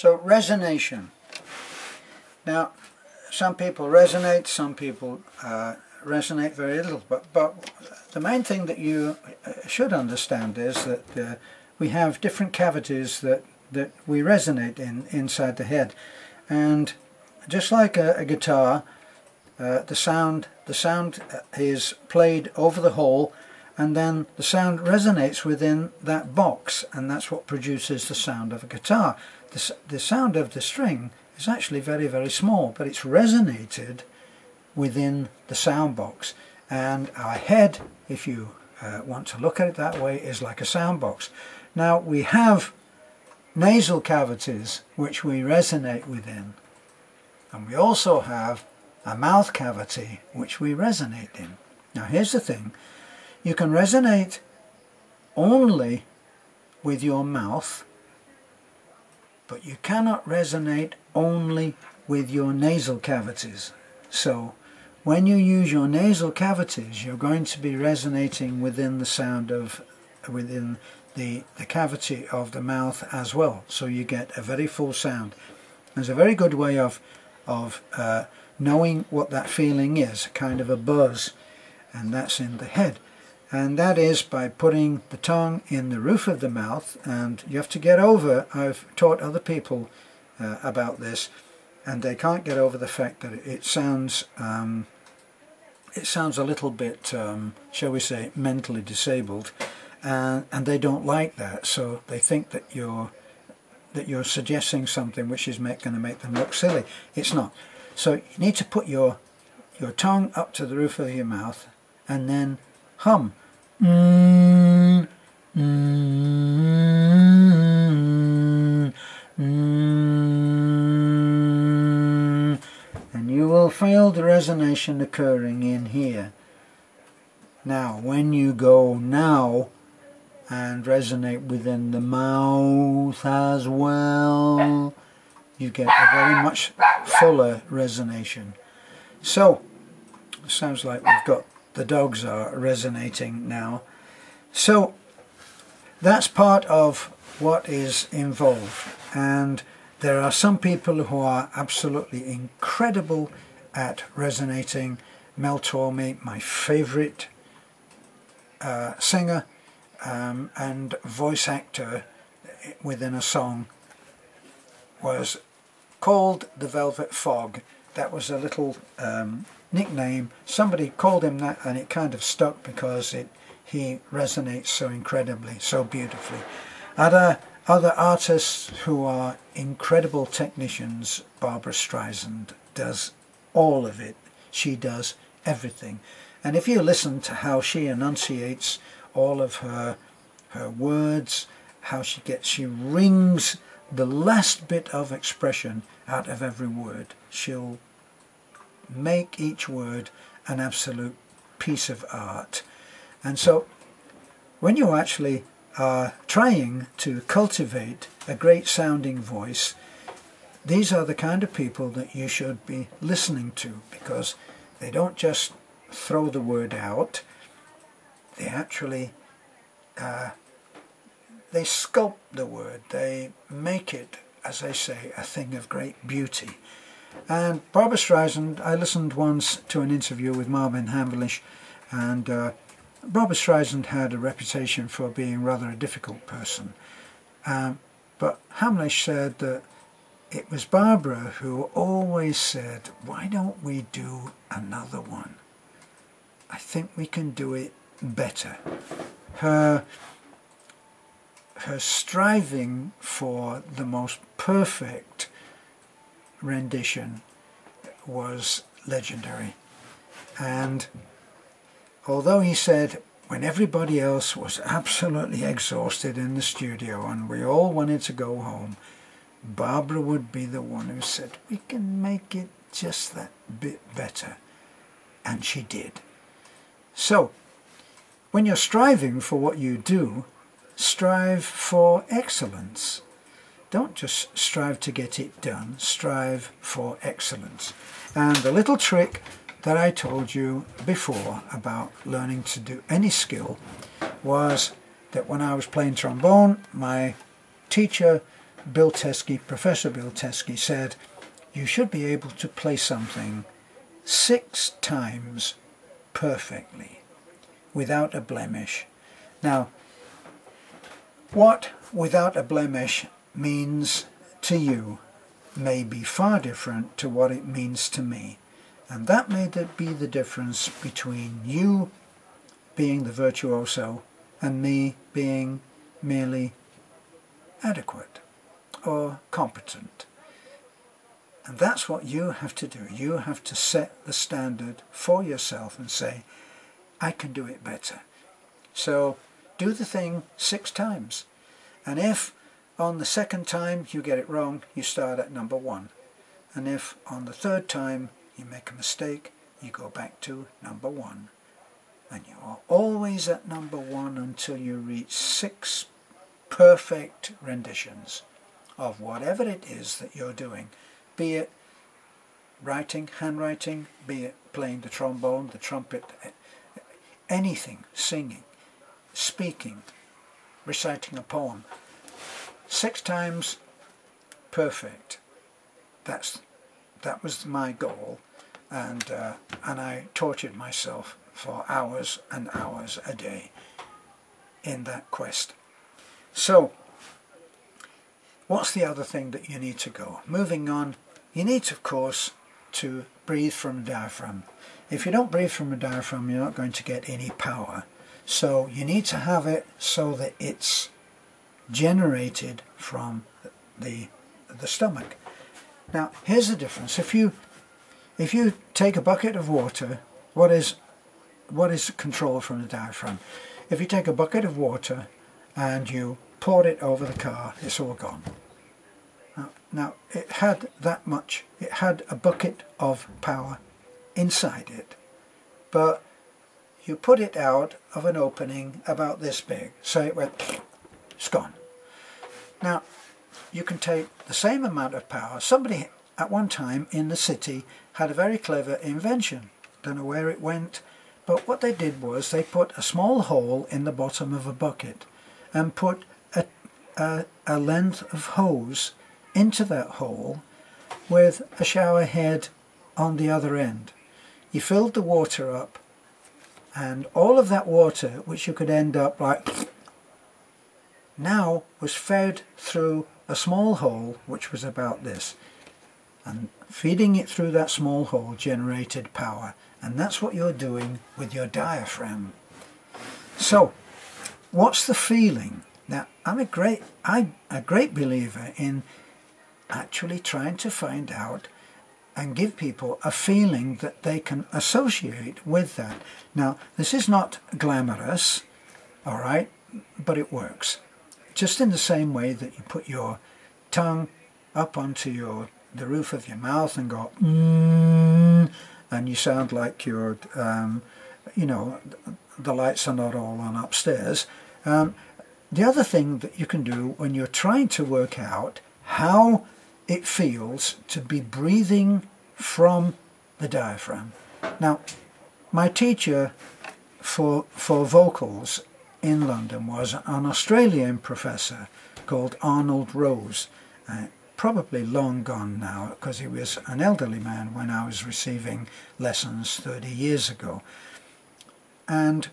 So resonation. Now, some people resonate, some people resonate very little, but the main thing that you should understand is that we have different cavities that we resonate inside the head, and just like a guitar, the sound is played over the hole, and then the sound resonates within that box, and that's what produces the sound of a guitar. The sound of the string is actually very, very small, but it's resonated within the sound box. And our head, if you want to look at it that way, is like a sound box. Now we have nasal cavities which we resonate within, and we also have a mouth cavity which we resonate in. Now here's the thing: you can resonate only with your mouth, but you cannot resonate only with your nasal cavities. So when you use your nasal cavities, you're going to be resonating within the sound of, within the cavity of the mouth as well. So you get a very full sound. There's a very good way of knowing what that feeling is, kind of a buzz, and that's in the head. And that is by putting the tongue in the roof of the mouth, and you have to get over, I've taught other people about this, and they can't get over the fact that it sounds a little bit, shall we say, mentally disabled, and they don't like that, so they think that you're suggesting something which is going to make them look silly. It's not. So you need to put your tongue up to the roof of your mouth and then hum. And you will feel the resonation occurring in here. Now when you go now and resonate within the mouth as well, you get a very much fuller resonation. So it sounds like we've got the dogs are resonating now. So that's part of what is involved, and there are some people who are absolutely incredible at resonating. Mel Tormey, my favourite singer and voice actor within a song, was called the Velvet Fog. That was a little nickname. Somebody called him that, and it kind of stuck because he resonates so incredibly, so beautifully. Other artists who are incredible technicians, Barbra Streisand does all of it. She does everything. And if you listen to how she enunciates all of her words, how she wrings the last bit of expression out of every word. She'll make each word an absolute piece of art. And so when you actually are trying to cultivate a great sounding voice, these are the kind of people that you should be listening to, because they don't just throw the word out, they actually they sculpt the word, they make it, as I say, a thing of great beauty. And Barbra Streisand, I listened once to an interview with Marvin Hamlish, and Barbra Streisand had a reputation for being rather a difficult person. But Hamlish said that it was Barbra who always said, why don't we do another one? I think we can do it better. Her striving for the most perfect rendition was legendary. And although he said when everybody else was absolutely exhausted in the studio and we all wanted to go home, Barbra would be the one who said, we can make it just that bit better. And she did. So when you're striving for what you do, strive for excellence. Don't just strive to get it done, strive for excellence. And the little trick that I told you before about learning to do any skill was that when I was playing trombone, my teacher Bill Teskey, Professor Bill Teskey said, you should be able to play something 6 times perfectly, without a blemish. Now, what without a blemish means to you may be far different to what it means to me. And that may be the difference between you being the virtuoso and me being merely adequate or competent. And that's what you have to do. You have to set the standard for yourself and say, I can do it better. So do the thing 6 times. And if on the 2nd time you get it wrong, you start at number 1. And if on the 3rd time you make a mistake, you go back to number 1. And you are always at number 1 until you reach 6 perfect renditions of whatever it is that you're doing. Be it writing, handwriting, be it playing the trombone, the trumpet, anything, singing, speaking, reciting a poem. 6 times perfect. That was my goal, and I tortured myself for hours and hours a day in that quest. So, what's the other thing that you need to go? Moving on, you need, of course, to breathe from the diaphragm. If you don't breathe from the diaphragm, you're not going to get any power. So you need to have it so that it's generated from the stomach. Now, here's the difference. If you take a bucket of water, what is controlled from the diaphragm? If you take a bucket of water and you pour it over the car, it's all gone. Now it had that much, it had a bucket of power inside it, but you put it out of an opening about this big, so it went, it's gone. Now, you can take the same amount of power. Somebody at one time in the city had a very clever invention. Don't know where it went, but what they did was they put a small hole in the bottom of a bucket and put a length of hose into that hole with a shower head on the other end. You filled the water up, and all of that water, which you could end up like, now was fed through a small hole which was about this, and feeding it through that small hole generated power. And that's what you're doing with your diaphragm. So what's the feeling? Now, I'm a great believer in actually trying to find out and give people a feeling that they can associate with that. Now, this is not glamorous, all right, but it works. Just in the same way that you put your tongue up onto the roof of your mouth and go, and you sound like you're, you know, the lights are not all on upstairs. The other thing that you can do when you're trying to work out how it feels to be breathing from the diaphragm. Now, my teacher for vocals in London was an Australian professor called Arnold Rose, probably long gone now because he was an elderly man when I was receiving lessons 30 years ago. And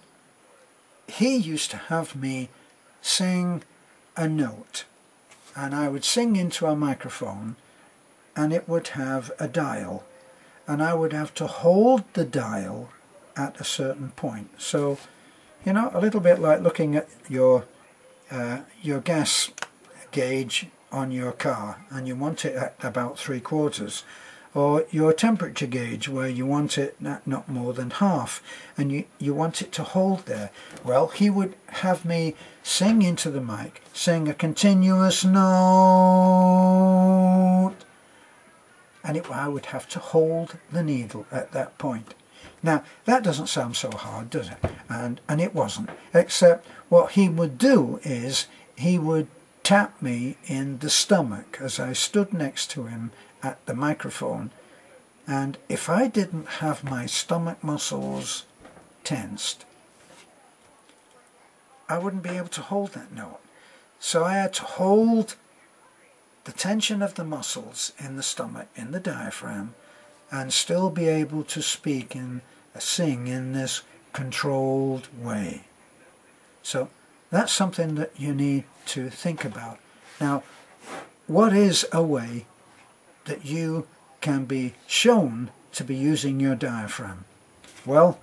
he used to have me sing a note, and I would sing into a microphone, and it would have a dial, and I would have to hold the dial at a certain point. So, you know, a little bit like looking at your gas gauge on your car, and you want it at about 3/4, or your temperature gauge where you want it not more than half, and you want it to hold there. Well, he would have me sing into the mic, sing a continuous note, and I would have to hold the needle at that point. Now, that doesn't sound so hard, does it? And it wasn't, except what he would do is he would tap me in the stomach as I stood next to him at the microphone, and if I didn't have my stomach muscles tensed, I wouldn't be able to hold that note. So I had to hold the tension of the muscles in the stomach, in the diaphragm, and still be able to speak and sing in this controlled way. So that's something that you need to think about. Now, what is a way that you can be shown to be using your diaphragm? Well,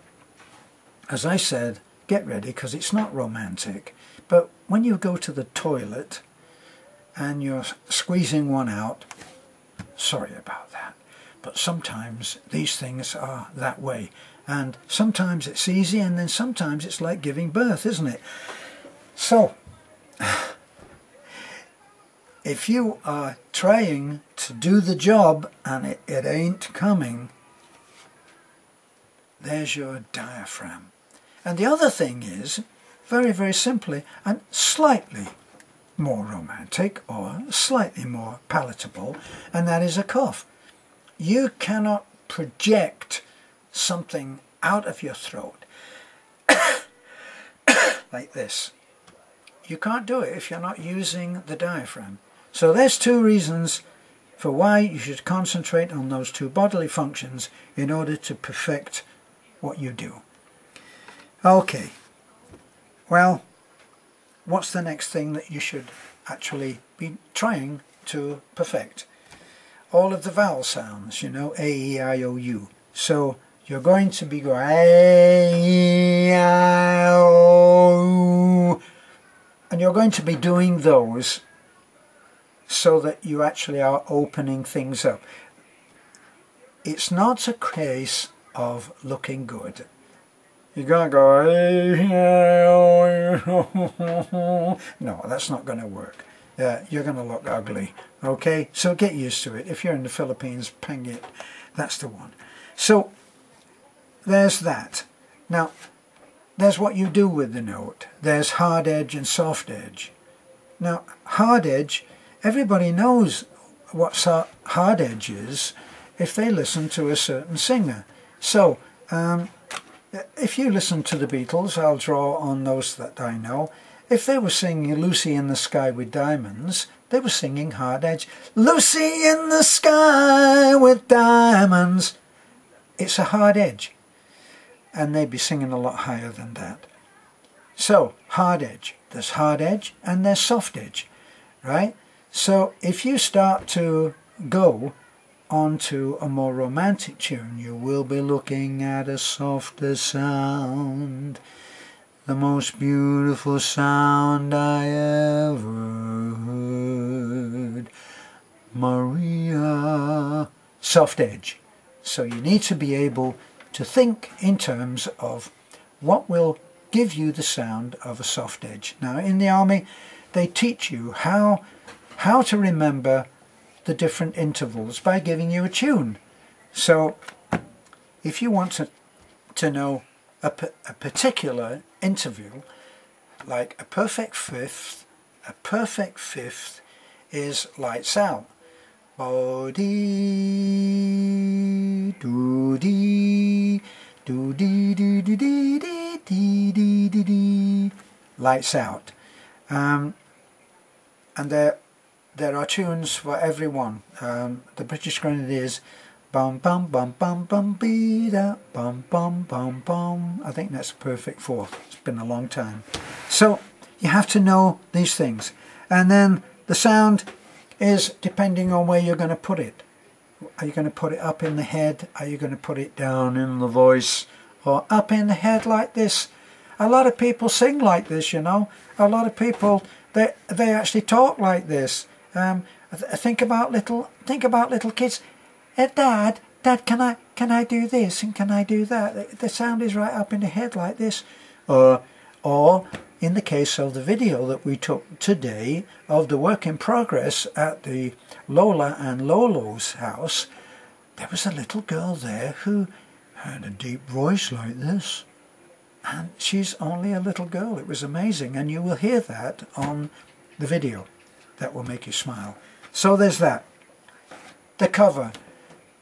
as I said, get ready, because it's not romantic, but when you go to the toilet and you're squeezing one out, sorry about that, but sometimes these things are that way, and sometimes it's easy, and then sometimes it's like giving birth, isn't it? So if you are trying to do the job and it ain't coming, there's your diaphragm. And the other thing is, very, very simply, and slightly more romantic or slightly more palatable, and that is a cough. You cannot project something out of your throat like this. You can't do it if you're not using the diaphragm. So there's two reasons for why you should concentrate on those two bodily functions in order to perfect what you do. Okay, well, what's the next thing that you should actually be trying to perfect? All of the vowel sounds, you know, A, E, I, O, U. So you're going to be going A, E, I, O, and you're going to be doing those so that you actually are opening things up. It's not a case of looking good. You're going to go, no, that's not going to work. You're going to look ugly. Okay, so get used to it. If you're in the Philippines, pang it. That's the one. So there's that. Now, there's what you do with the note. There's hard edge and soft edge. Now, hard edge, everybody knows what hard edge is if they listen to a certain singer. So, if you listen to the Beatles, I'll draw on those that I know. If they were singing Lucy in the Sky with Diamonds, they were singing hard edge. Lucy in the sky with diamonds. It's a hard edge. And they'd be singing a lot higher than that. So, hard edge. There's hard edge and there's soft edge, right? So, if you start to go onto a more romantic tune, you will be looking at a softer sound, the most beautiful sound I ever heard, Maria. Soft edge. So you need to be able to think in terms of what will give you the sound of a soft edge. Now, in the army, they teach you how to remember the different intervals by giving you a tune. So if you want to know a particular interval, like a perfect fifth is lights out. Bo-dee, do-dee, do-dee, do-dee-dee-dee-dee-dee-dee. Lights out. And there are tunes for everyone. The British Grenadiers, bum bum bum bum bum bee da bum bum bum bum. I think that's a perfect fourth. It's been a long time. So you have to know these things. And then the sound is depending on where you're going to put it. Are you going to put it up in the head? Are you going to put it down in the voice? Or up in the head like this? A lot of people sing like this, you know. A lot of people, they actually talk like this. Think about little kids. Dad, can I do this and can I do that? The sound is right up in the head like this. Or in the case of the video that we took today of the work in progress at the Lola and Lolo's house, there was a little girl there who had a deep voice like this. And she's only a little girl. It was amazing. And you will hear that on the video. That will make you smile. So there's that. The cover.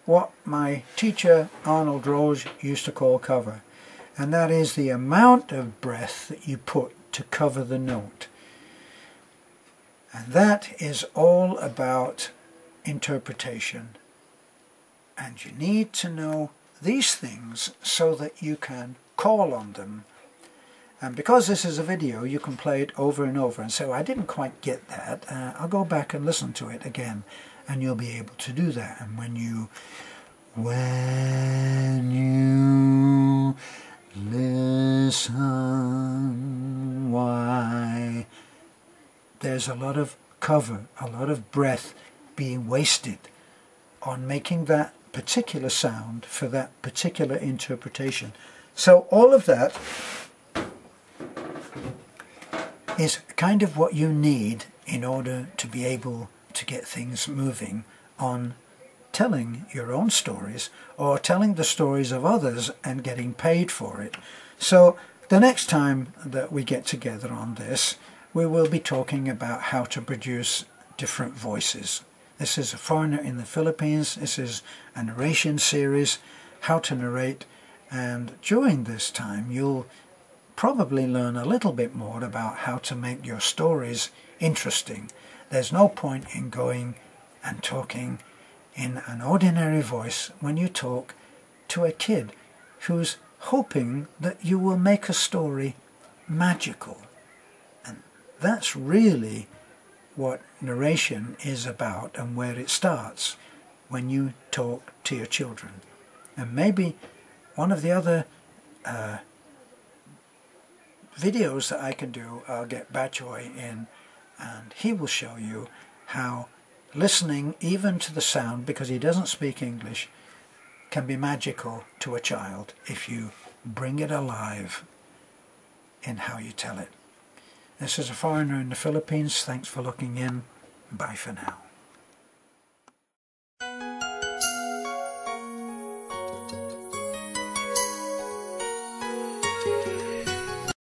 What my teacher Arnold Rose used to call cover. And that is the amount of breath that you put to cover the note. And that is all about interpretation. And you need to know these things so that you can call on them. And because this is a video, you can play it over and over and say, well, I didn't quite get that. I'll go back and listen to it again, and you'll be able to do that. And when you listen, why, there's a lot of cover, a lot of breath being wasted on making that particular sound for that particular interpretation. So all of that is kind of what you need in order to be able to get things moving on telling your own stories or telling the stories of others and getting paid for it. So the next time that we get together on this, we will be talking about how to produce different voices. This is A Foreigner in the Philippines. This is a narration series, how to narrate, and during this time you'll probably learn a little bit more about how to make your stories interesting. There's no point in going and talking in an ordinary voice when you talk to a kid who's hoping that you will make a story magical. And that's really what narration is about and where it starts when you talk to your children. And maybe one of the other videos that I can do, I'll get Bachoy in and he will show you how listening even to the sound, because he doesn't speak English, can be magical to a child if you bring it alive in how you tell it. This is A Foreigner in the Philippines. Thanks for looking in. Bye for now.